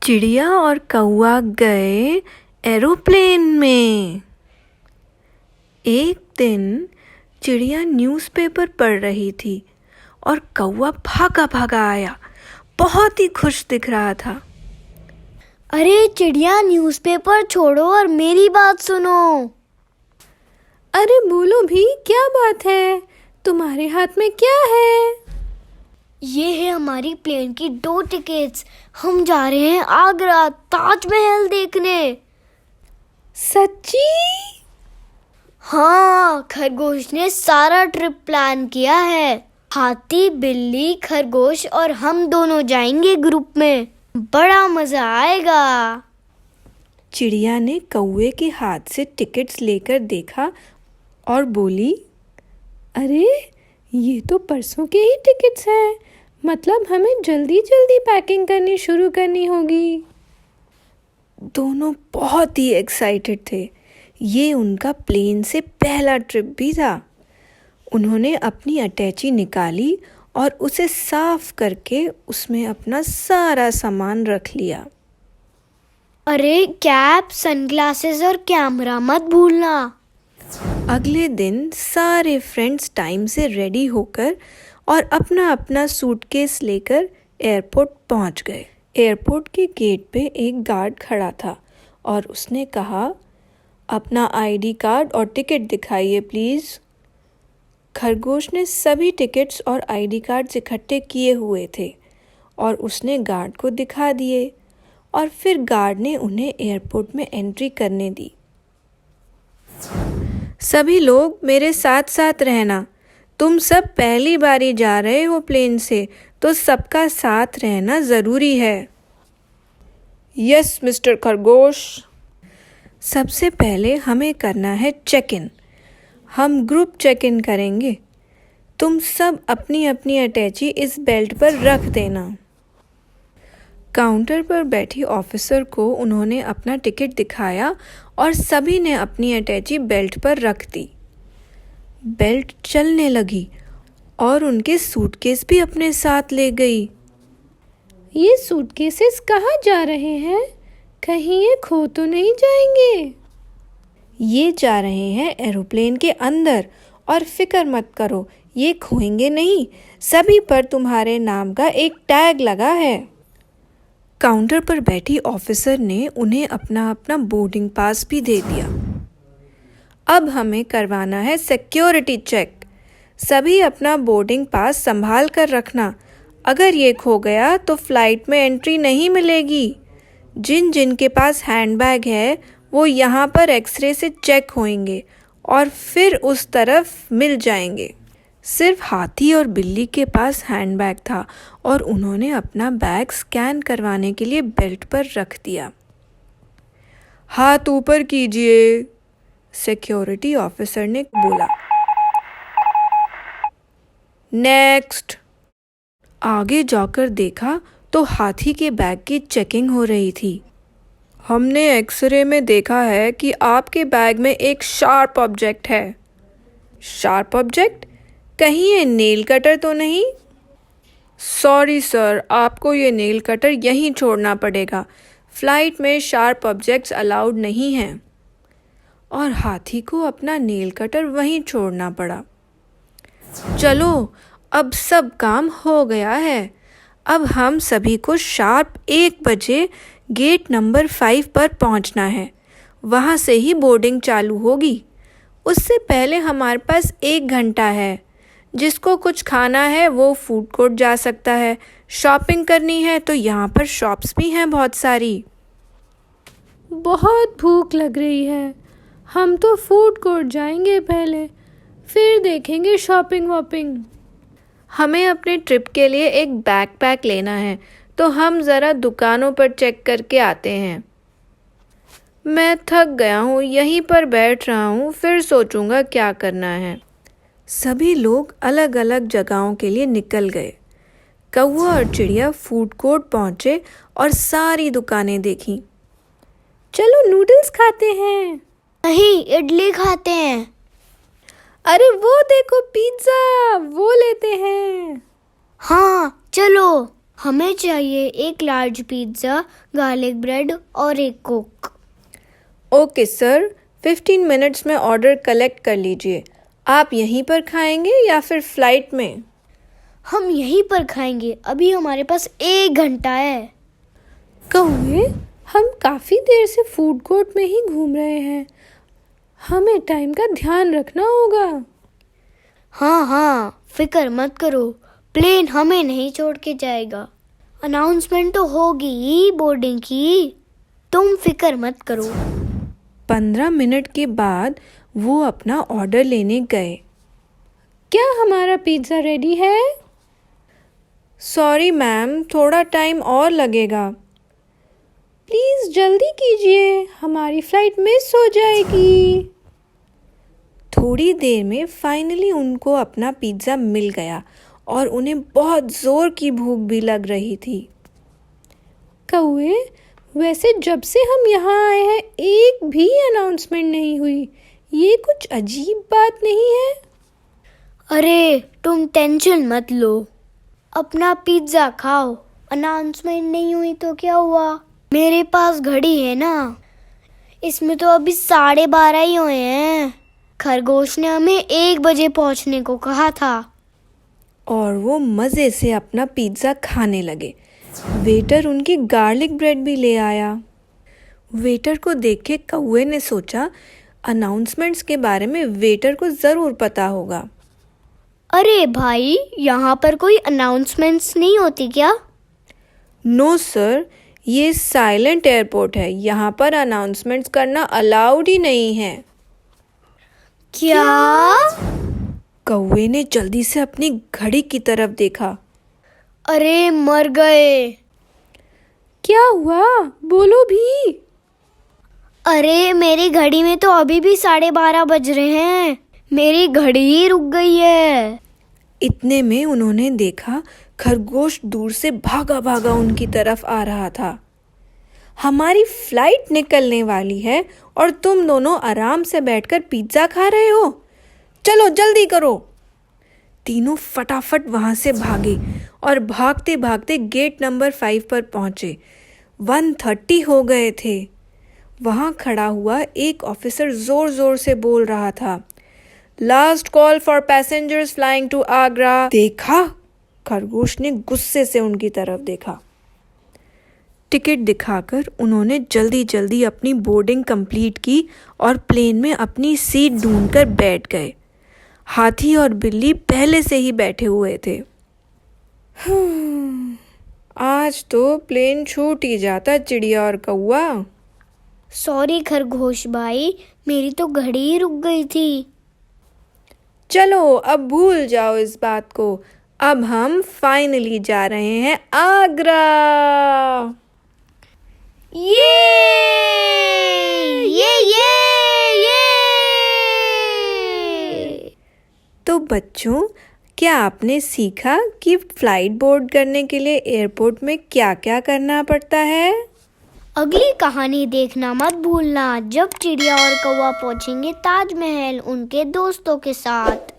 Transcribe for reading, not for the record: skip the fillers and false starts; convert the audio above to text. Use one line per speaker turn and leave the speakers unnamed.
चिड़िया और कौआ गए एरोप्लेन में। एक दिन चिड़िया न्यूज़पेपर पढ़ रही थी और कौआ भागा भागा आया। बहुत ही खुश दिख रहा था।
अरे चिड़िया, न्यूज़पेपर छोड़ो और मेरी बात सुनो।
अरे बोलो भी, क्या बात है? तुम्हारे हाथ में क्या है?
ये है हमारी प्लेन की 2 टिकट्स। हम जा रहे हैं आगरा ताजमहल देखने।
सच्ची?
हाँ, खरगोश ने सारा ट्रिप प्लान किया है। हाथी, बिल्ली, खरगोश और हम दोनों जाएंगे ग्रुप में। बड़ा मजा आएगा।
चिड़िया ने कौवे के हाथ से टिकट्स लेकर देखा और बोली, अरे ये तो परसों के ही टिकट्स हैं। मतलब हमें जल्दी जल्दी पैकिंग करनी शुरू करनी होगी। दोनों बहुत ही एक्साइटेड थे। ये उनका प्लेन से पहला ट्रिप भी था। उन्होंने अपनी अटैची निकाली और उसे साफ करके उसमें अपना सारा सामान रख लिया।
अरे कैप, सनग्लासेस और कैमरा मत भूलना।
अगले दिन सारे फ्रेंड्स टाइम से रेडी होकर और अपना अपना सूटकेस लेकर एयरपोर्ट पहुंच गए। एयरपोर्ट के गेट पे एक गार्ड खड़ा था और उसने कहा, अपना आईडी कार्ड और टिकट दिखाइए प्लीज़। खरगोश ने सभी टिकट्स और आईडी कार्ड्स इकट्ठे किए हुए थे और उसने गार्ड को दिखा दिए और फिर गार्ड ने उन्हें एयरपोर्ट में एंट्री करने दी। सभी लोग मेरे साथ साथ रहना। तुम सब पहली बारी जा रहे हो प्लेन से, तो सबका साथ रहना ज़रूरी है। यस मिस्टर खरगोश। सबसे पहले हमें करना है चेक इन। हम ग्रुप चेक इन करेंगे। तुम सब अपनी अपनी अटैची इस बेल्ट पर रख देना। काउंटर पर बैठी ऑफिसर को उन्होंने अपना टिकट दिखाया और सभी ने अपनी अटैची बेल्ट पर रख दी। बेल्ट चलने लगी और उनके सूटकेस भी अपने साथ ले गई। ये सूटकेसेस कहाँ जा रहे हैं? कहीं ये खो तो नहीं जाएंगे? ये जा रहे हैं एरोप्लेन के अंदर और फिक्र मत करो, ये खोएंगे नहीं। सभी पर तुम्हारे नाम का एक टैग लगा है। काउंटर पर बैठी ऑफिसर ने उन्हें अपना अपना बोर्डिंग पास भी दे दिया। अब हमें करवाना है सिक्योरिटी चेक। सभी अपना बोर्डिंग पास संभाल कर रखना। अगर ये खो गया तो फ्लाइट में एंट्री नहीं मिलेगी। जिन जिन के पास हैंडबैग है वो यहाँ पर एक्सरे से चेक होंगे और फिर उस तरफ मिल जाएंगे। सिर्फ हाथी और बिल्ली के पास हैंडबैग था और उन्होंने अपना बैग स्कैन करवाने के लिए बेल्ट पर रख दिया। हाथ ऊपर कीजिए, सिक्योरिटी ऑफिसर ने बोला। नेक्स्ट। आगे जाकर देखा तो हाथी के बैग की चेकिंग हो रही थी। हमने एक्सरे में देखा है कि आपके बैग में एक शार्प ऑब्जेक्ट है। Sharp object? कहीं ये नेल कटर तो नहीं? सॉरी सर, आपको ये नेल कटर यहीं छोड़ना पड़ेगा। फ्लाइट में शार्प ऑब्जेक्ट्स अलाउड नहीं हैं। और हाथी को अपना नेल कटर वहीं छोड़ना पड़ा। चलो, अब सब काम हो गया है। अब हम सभी को शार्प 1 बजे गेट नंबर 5 पर पहुंचना है। वहां से ही बोर्डिंग चालू होगी। उससे पहले हमारे पास 1 घंटा है। जिसको कुछ खाना है वो फूड कोर्ट जा सकता है। शॉपिंग करनी है तो यहाँ पर शॉप्स भी हैं बहुत सारी। बहुत भूख लग रही है। हम तो फूड कोर्ट जाएंगे पहले, फिर देखेंगे शॉपिंग वॉपिंग। हमें अपने ट्रिप के लिए एक बैकपैक लेना है, तो हम ज़रा दुकानों पर चेक करके आते हैं। मैं थक गया हूँ, यहीं पर बैठ रहा हूँ, फिर सोचूंगा क्या करना है। सभी लोग अलग अलग जगहों के लिए निकल गए। कौवा और चिड़िया फूड कोर्ट पहुँचे और सारी दुकानें देखीं। चलो नूडल्स खाते हैं।
नहीं, इडली खाते हैं।
अरे वो देखो पिज्ज़ा, वो लेते हैं।
हाँ चलो। हमें चाहिए एक लार्ज पिज्ज़ा, गार्लिक ब्रेड और एक कोक।
ओके सर, 15 मिनट्स में ऑर्डर कलेक्ट कर लीजिए। आप यहीं पर खाएंगे या फिर फ्लाइट में?
हम यहीं पर खाएंगे, अभी हमारे पास 1 घंटा है।
कौवे, हम काफ़ी देर से फूड कोर्ट में ही घूम रहे हैं, हमें टाइम का ध्यान रखना होगा।
हाँ, फिक्र मत करो, प्लेन हमें नहीं छोड़ के जाएगा। अनाउंसमेंट तो होगी ही बोर्डिंग की, तुम फिक्र मत करो।
15 मिनट के बाद वो अपना ऑर्डर लेने गए। क्या हमारा पिज़्ज़ा रेडी है? सॉरी मैम, थोड़ा टाइम और लगेगा। प्लीज़ जल्दी कीजिए, हमारी फ्लाइट मिस हो जाएगी। थोड़ी देर में फाइनली उनको अपना पिज़्ज़ा मिल गया और उन्हें बहुत ज़ोर की भूख भी लग रही थी। कौवे, वैसे जब से हम यहाँ आए हैं एक भी अनाउंसमेंट नहीं हुई, ये कुछ अजीब बात नहीं है?
अरे तुम टेंशन मत लो, अपना पिज्ज़ा खाओ। अनाउंसमेंट नहीं हुई तो क्या हुआ, मेरे पास घड़ी है ना, इसमें तो अभी 12:30 ही हुए हैं। खरगोश ने हमें 1 बजे पहुंचने को कहा था।
और वो मज़े से अपना पिज़्ज़ा खाने लगे। वेटर उनकी गार्लिक ब्रेड भी ले आया। वेटर को देख के कौवे ने सोचा, अनाउंसमेंट्स के बारे में वेटर को ज़रूर पता होगा।
अरे भाई, यहाँ पर कोई अनाउंसमेंट्स नहीं होती क्या?
नो सर, ये साइलेंट एयरपोर्ट है, यहाँ पर अनाउंसमेंट्स करना अलाउड ही नहीं है।
क्या?
कौवे ने जल्दी से अपनी घड़ी की तरफ देखा।
अरे मर गए।
क्या हुआ, बोलो भी।
अरे मेरी घड़ी में तो अभी भी 12:30 बज रहे हैं, मेरी घड़ी ही रुक गई है।
इतने में उन्होंने देखा खरगोश दूर से भागा भागा उनकी तरफ आ रहा था। हमारी फ्लाइट निकलने वाली है और तुम दोनों आराम से बैठकर पिज्ज़ा खा रहे हो, चलो जल्दी करो। तीनों फटाफट वहाँ से भागे और भागते भागते गेट नंबर 5 पर पहुँचे। 1:30 हो गए थे। वहाँ खड़ा हुआ एक ऑफिसर ज़ोर ज़ोर से बोल रहा था, last call for passengers flying to Agra. देखा, खरगोश ने गुस्से से उनकी तरफ देखा। टिकट दिखाकर उन्होंने जल्दी जल्दी अपनी बोर्डिंग कंप्लीट की और प्लेन में अपनी सीट ढूंढकर बैठ गए। हाथी और बिल्ली पहले से ही बैठे हुए थे। आज तो प्लेन छूट ही जाता चिड़िया और कौवा।
सॉरी खरगोश भाई, मेरी तो घड़ी ही रुक गई थी।
चलो अब भूल जाओ इस बात को, अब हम फाइनली जा रहे हैं आगरा।
ये
तो बच्चों, क्या आपने सीखा कि फ्लाइट बोर्ड करने के लिए एयरपोर्ट में क्या क्या करना पड़ता है?
अगली कहानी देखना मत भूलना, जब चिड़िया और कौवा पहुंचेंगे ताजमहल उनके दोस्तों के साथ।